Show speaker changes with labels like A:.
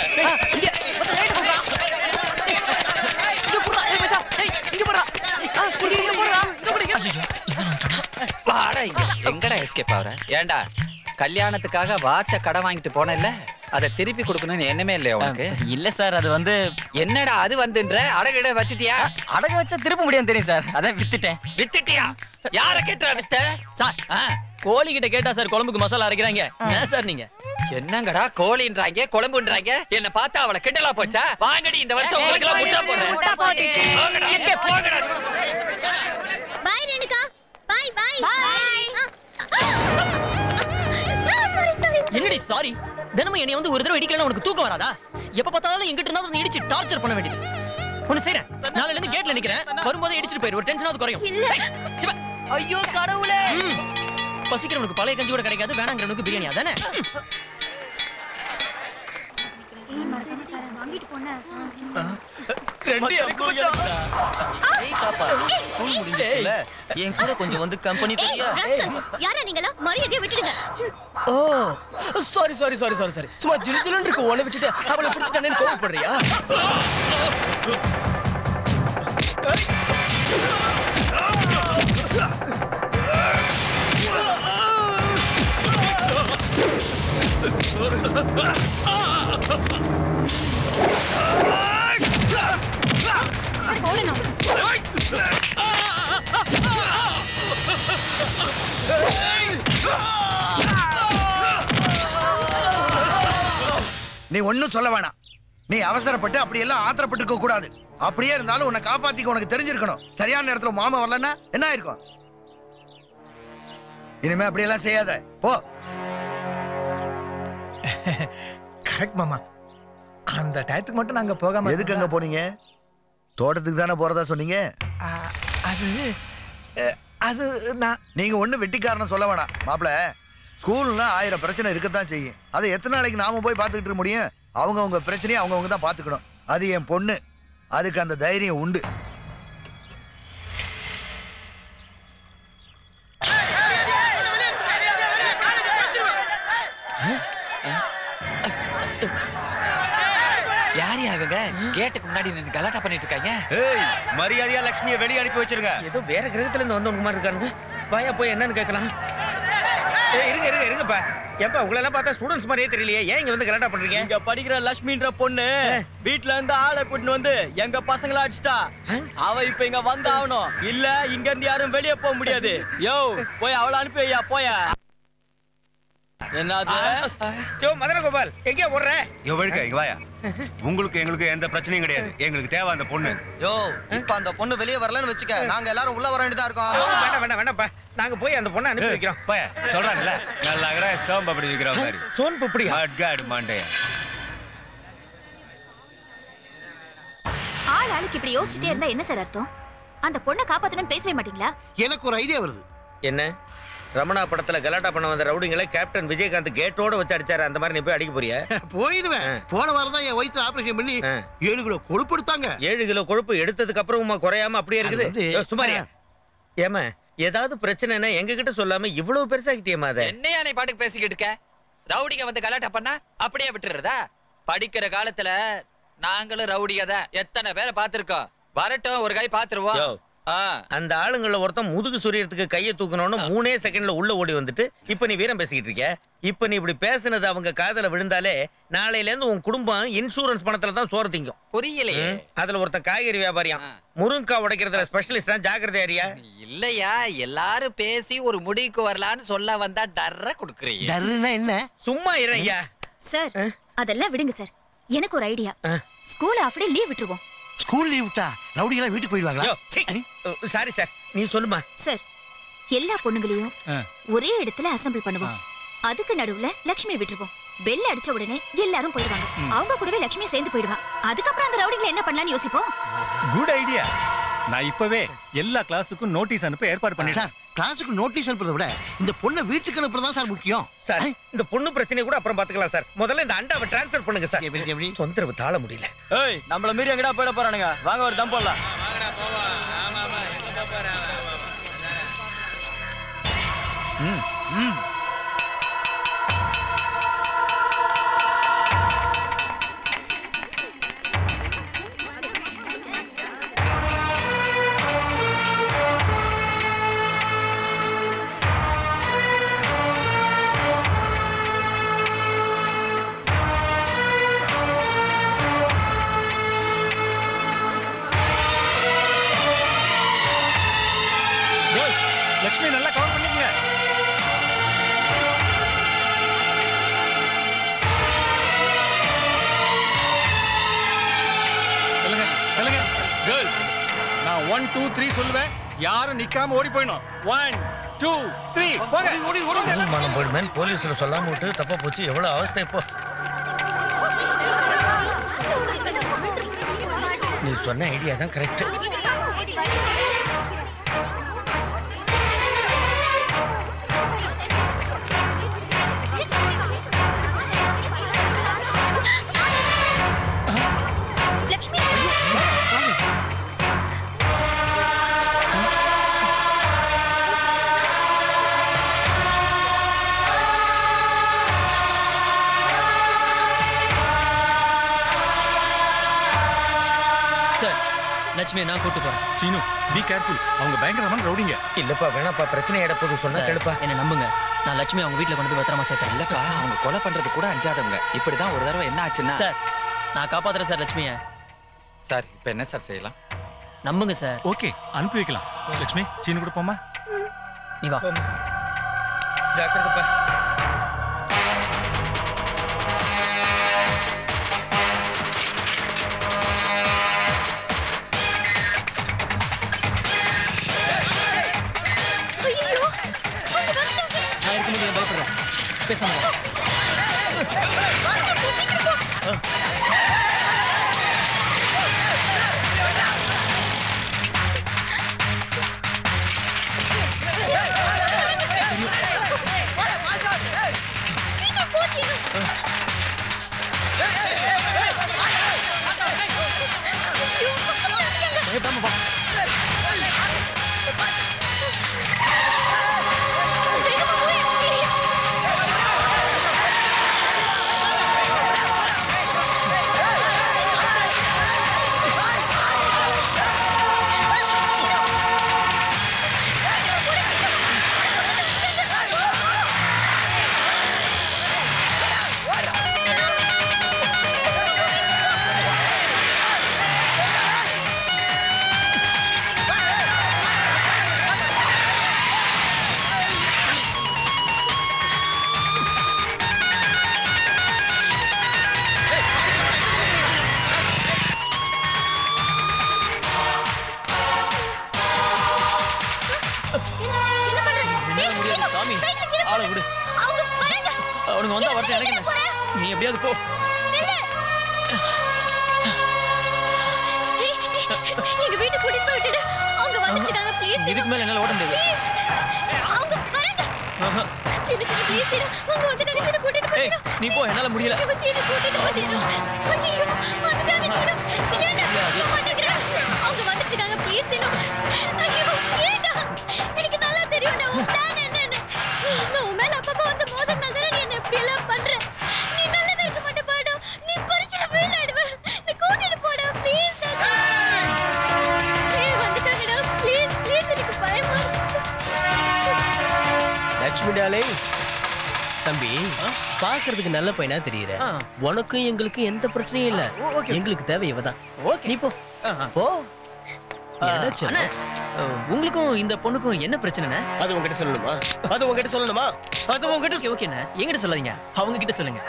A: இங்க மச்சான் லைட் போடுடா. இங்க போடுடா. ஏய் மச்சான். ஏய் இங்க போடுடா. இங்க போடுடா. இங்க போடுங்க.
B: ஐயோ இவன் வந்துட்டானா?
C: வாடா இங்க. எங்கடா எஸ்கேப் ஆவற? ஏண்டா கல்யாணத்துக்காக வாட்ச கடன் வாங்கிட்டு போனேல்ல, அதை திருப்பி கொடுக்கணும்னு எண்ணமே இல்லையா உனக்கு?
B: இல்ல சார், அது வந்து
C: என்னடா அது வந்துன்ற அடகிட வச்சிட்டியா?
B: அடக வச்சா திருப்ப முடியாது தெரியும் சார், அதான் வித்துட்டேன்.
C: வித்துட்டியா? யார கேட்டா வித்த?
A: சார் கோழி கிட்ட கேட்டா சார் குழம்புக்கு மசாலா அரைக்கிறாங்க. ஏன் சார் நீங்க?
C: என்னங்கடா கோழின்றாங்க குழம்புன்றாங்க? என்ன பார்த்தா அவளை கிண்டலா போச்சா? வாங்கடி இந்த வருஷம் உங்களுக்கு எல்லாம் முட்டா போடுறேன்.
D: முட்டா போட்டுச்சு.
C: வாங்கடா எஸ்கேப் போங்கடா.
D: Bye Renuka. Bye bye bye.
A: என்னடி சாரி? தினமும் என்னைய வந்து ஒரு தடவை இடிக்கலன்னா உனக்கு தூக்கம் வராதா? எப்ப பார்த்தாலும் எங்கிட்ட இருந்தா வந்து இடிச்சு டார்ச்சர் பண்ண வேண்டியது. ஒண்ணு செய்றேன், நாளைல இருந்து கேட்ல நிக்கிறேன், வரும்போது இடிச்சிட்டு போயிரு, ஒரு டென்ஷனாவது குறையும்.
B: ஐயோ கடவுளே!
A: பசிக்கிறவனுக்கு பழைய கஞ்சி கூட கிடைக்காது, வேணாங்கிறவனுக்கு பிரியாணி அதானே?
D: வாங்கிட்டு போன.
B: என் கூட கொஞ்சம் வந்து கம்பெனி தெரியா?
D: யாரா நீங்களா? மரியாதையை விட்டுடுங்க.
A: Oh sorry sorry sorry sorry sorry. சும்மா ஜில்ஜில்னு இருக்கு, உன்னை விட்டுட்டு அவளை பிடிச்சிட்டானேன்னு கோவப்படுறியா?
D: போடணும்.
E: நீ ஒன்னும் சொல்ல வேணாம். நீ அவசரப்பட்டு அப்படி எல்லாம் ஆத்திரப்பட்டுக்க கூடாது. அப்படியே இருந்தாலும் உன்னை காப்பாத்திக்க உனக்கு தெரிஞ்சிருக்கணும். சரியான நேரத்துல மாமா வரலன்னா என்ன ஆயிருக்கும்? இனிமே அப்படி எல்லாம் செய்யாத, போ.
F: கரெக்ட் மாமா. அந்த டயத்துக்கு மட்டும் நாங்க போகாம.
E: எதுக்கு அங்க போனீங்க? தோட்டத்துக்கு தானே போறதா சொன்னீங்க.
F: அது அது நான்
E: நீங்க ஒண்ணு வெட்டிக்காரன சொல்ல வேணாம் மாப்பிள. ஸ்கூல்ல 1000 பிரச்சனை இருக்கத்தான் செய்யும். அதை எத்தனை நாளைக்கு நாம போய் பார்த்துக்கிட்டு இருக்க முடியும்? அவங்க பிரச்சனையை அவங்க தான் பார்த்துக்கணும். அது என் பொண்ணு, அதுக்கு அந்த தைரியம் உண்டு.
C: யார் இவங்க கேட்டுக்கு முன்னாடி நின்னு கலாட்டா பண்ணிட்டு இருக்காங்க?
G: ஏய், மரியாதையா லட்சுமியை வெளிய அனுப்பி வச்சிருங்க.
H: ஏதோ வேற கிரகத்துல இருந்து வந்தவங்க மாதிரி இருக்கானுங்க. வாயா போய் என்னன்னு கேட்கலாம். ஏய் இருங்கப்பா. ஏப்பா உங்களை எல்லாம் பார்த்தா ஸ்டூடண்ட்ஸ் மாதிரியே தெரியலையே, ஏன் இங்க வந்து கலாட்டா பண்றீங்க?
A: இங்க படிக்கிற லட்சுமின்ற பொண்ணு வீட்ல இருந்து ஆளை கூட்டிட்டு வந்து எங்க பசங்கள அடிச்சிட்டா. அவ இப்ப இங்க வந்தாகணும், இல்ல இங்க இருந்து யாரும் வெளியே போக முடியாது. யோ போய் அவளை அனுப்பி வையா, போய. என்னது?
H: யோ மதன கோபால், எங்கேயா ஓடுற?
G: யோ வழுக்க, இங்க வாயா. உங்களுக்கு எங்களுக்கு எந்த பிரச்சனையும் கிடையாது. எங்களுக்கு தேவை அந்த பொண்ணு.
B: யோ இப்ப அந்த பொண்ணு வெளியே வரலன்னு வச்சுக்க, நாங்க எல்லாரும் உள்ள வர வேண்டியதா இருக்கோம்.
H: வேண்டாம்ப்பா, நாங்க போய் அந்த பொண்ணை அனுப்பி வைக்கிறோம்.
G: போய சொல்றாங்கல்ல, நல்லா சோம்பு அப்படி வைக்கிற மாதிரி.
H: சோன் பப்படி
G: மட்காடு மாண்டே.
D: ஆளுக்கு இப்படி யோசிச்சுட்டே இருந்தா என்ன சார் அர்த்தம்? அந்த பொண்ணை காப்பாத்தணும்னு பேசவே மாட்டீங்களா?
F: எனக்கு ஒரு ஐடியா வருது.
H: என்ன? ரமணா படத்துல கலாட்டா பண்ண வந்த ரவுடிங்களை கேப்டன் விஜயகாந்த் கேட்டோட வச்சு அடிச்சாரு, அந்த மாதிரி நீ போய் அடிக்க போறியா?
F: போயிடுவேன். போன வாரம் தான் என் வயிற்று ஆபரேஷன் பண்ணி 7 கிலோ கொழுப்பு எடுத்தாங்க.
H: 7 கிலோ கொழுப்பு எடுத்ததுக்கு அப்புறமா குறையாம அப்படியே இருக்குது. சுமாரியா ஏமா ஏதாவது பிரச்சனைனா எங்க கிட்ட சொல்லாம இவ்வளவு பெருசாக்கிட்டியமா? அதை
C: என்னையா நீ பாட்டுக்கு பேசிக்கிட்டு இருக்க? ரவுடிங்க வந்து கலாட்டா பண்ணா அப்படியே விட்டுறதா? படிக்கிற காலத்துல நாங்களும் ரவுடிங்க தான் எத்தனை பேரை பார்த்திருக்கோம். வரட்டும், ஒரு கை பாத்துருவோம்.
H: அந்த ஆளுங்கள ஒருத்தன் முதுகு சொரியறதுக்கு கையை தூக்கணும்னு 3 செகண்ட்ல உள்ள ஓடி வந்துட்டு இப்ப நீ வீரம் பேசிக்கிட்டு இருக்க. இப்ப நீ இப்படி பேசுனது அவங்க காதல விழுந்தாலே நாளையில இருந்து உன் குடும்பம் இன்சூரன்ஸ் பணத்துல தான் சோறு திங்கும்.
C: புரியலையே.
H: அதுல ஒருத்தன் காய்கறி வியாபாரியா, முருங்கா உடைக்கிறதுல ஸ்பெஷலிஸ்டா, ஜாக்கிரதை ஏரியா.
C: இல்லையா, எல்லாரும் பேசி ஒரு முடிவுக்கு வரலான்னு சொல்ல வந்தா டர்ற குடுக்குறீங்க.
F: டர்னா என்ன?
H: சும்மா இருங்க
D: சார். அதெல்லாம் விடுங்க சார். எனக்கு ஒரு ஐடியா. ஸ்கூல் அப்படியே லீவ் விட்டுருவோம்.
F: ஸ்கூல் லீவ் விட்டா ரவுடிகளா வீட்டுக்கு போயிடுவாங்களா?
H: சாரி சார், நீ சொல்லுமா.
D: சார், எல்லா பொண்ணுங்களையும் ஒரே இடத்துல அசெம்பிள் பண்ணுவோம். அதுக்கு நடுவுல லட்சுமி விட்டுருவோம். பெல் அடிச்ச உடனே எல்லாரும் போயிடுவாங்க. அவங்க கூடவே லட்சுமி சேர்ந்து போயிடுவாங்க. அதுக்கப்புறம் அந்த ரவுடிகளை என்ன பண்ணலாம்னு யோசிப்போம்.
I: Good idea. நான் இப்பவே எல்லா கிளாஸுக்கும் நோட்டீஸ் அனுப்ப ஏற்பாடு பண்ணிட்டேன்.
F: சார், கிளாஸுக்கு நோட்டீஸ் அனுப்புறத விட இந்த பொண்ணை வீட்டுக்கு அனுப்புறதா சார் முக்கியம்.
H: சார், இந்த பொண்ணு பிரச்சனை கூட அப்புறம் பாத்துக்கலாம் சார். முதல்ல இந்த அண்டாவை டிரான்ஸ்ஃபர் பண்ணுங்க சார்.
F: எப்படி
H: தொந்தரவு தாழ முடியல.
A: ஏய், நம்மள மீறி எங்கடா போயிட போறானுங்க? வாங்க ஒரு தம் போடலாம்.
I: நான் 1 2 3 சொல்லுவேன் யாரும் நிக்காம ஓடி போயிடணும் 1 2 3 போங்க
H: மனம் போயிடுமேன் போலீஸ்ல சொல்லாம விட்டு தப்பா போச்சு எவ்வளவு அவஸ்தை இப்போ நீ சொன்ன ஐடியா தான் கரெக்ட்
D: லட்சுமி
A: லட்சுமி நான் கூட்டு போறேன்.
I: Seenu be careful. அவங்க பயங்கரமான ரவுடிங்க.
H: இல்லப்பா வேணாப்பா பிரச்சனை ஏட போது சொன்னா கேளுப்பா.
A: என்ன நம்புங்க. நான் லட்சுமி அவங்க வீட்ல கொண்டு போய் பத்திரமா சேர்த்தேன்.
C: இல்லப்பா அவங்க கொலை பண்றது கூட அஞ்சாதவங்க. இப்படிதான் ஒரு தடவை என்ன ஆச்சுன்னா
A: சார் நான் காப்பாத்துறேன் சார் லட்சுமியை.
C: சார் இப்போ என்ன சார் செய்யலாம்?
A: நம்புங்க சார்.
I: ஓகே அனுப்பி வைக்கலாம். லட்சுமி சீனு கூட போமா?
A: நீ வா.
H: ஜாக்கிரதைப்பா.
A: நான் இருக்கும்போது பயப்படுறேன். பேசாம பயப்படாம வா. அவனுங்க வந்தா வரட்டும் எனக்கு. நீ எப்படியாவது போ.
D: எங்க வீட்டுக்கு கூட்டிட்டு போய் விட்டுடு. அவங்க வந்துட்டாங்க ப்ளீஸ்.
A: இதுக்கு மேல என்னால ஓட முடியாது.
D: அவங்க வரங்க. சின்ன சின்ன ப்ளீஸ் சின்ன. அவங்க வந்துட்டாங்க சின்ன கூட்டிட்டு போய்.
A: நீ போ என்னால முடியல.
D: சின்ன கூட்டிட்டு போய் சின்ன. ஐயோ வந்துட்டாங்க சின்ன. ஏன் மாட்டேங்கற? அவங்க வந்துட்டாங்க ப்ளீஸ் சின்ன. ஐயோ ஏடா. எனக்கு நல்லா தெரியும் நான் உன் பிளான் என்னன்னு. நான் மேல அப்பப்ப வந்து மோதனால தான் நீ என்ன இப்படி எல்லாம் பண்ற. நீ நல்லதா இருக்க மாட்டே பாடா. நீ பரிச்சை ஃபெயில் ஆயிடுவ. நீ கூட்டிட்டு போடா ப்ளீஸ். ஏய் வந்துட்டாங்கடா ப்ளீஸ் ப்ளீஸ் எனக்கு பயமா இருக்கு.
J: லட்சுமி டாலிங் தம்பி பாக்குறதுக்கு நல்ல பையனா தெரியற. உனக்கும் எங்களுக்கு எந்த பிரச்சனையும் இல்ல. எங்களுக்கு தேவை இவதான். நீ போ போ.
A: அண்ணா உங்களுக்கும் இந்த பொண்ணுக்கும் என்ன பிரச்சனை?
J: அது உங்ககிட்ட சொல்லணுமா? அது உங்ககிட்ட சொல்லணுமா? அது உங்ககிட்ட
A: ஓகேண்ணா என்கிட்ட சொல்லாதீங்க அவங்க கிட்ட சொல்லுங்க.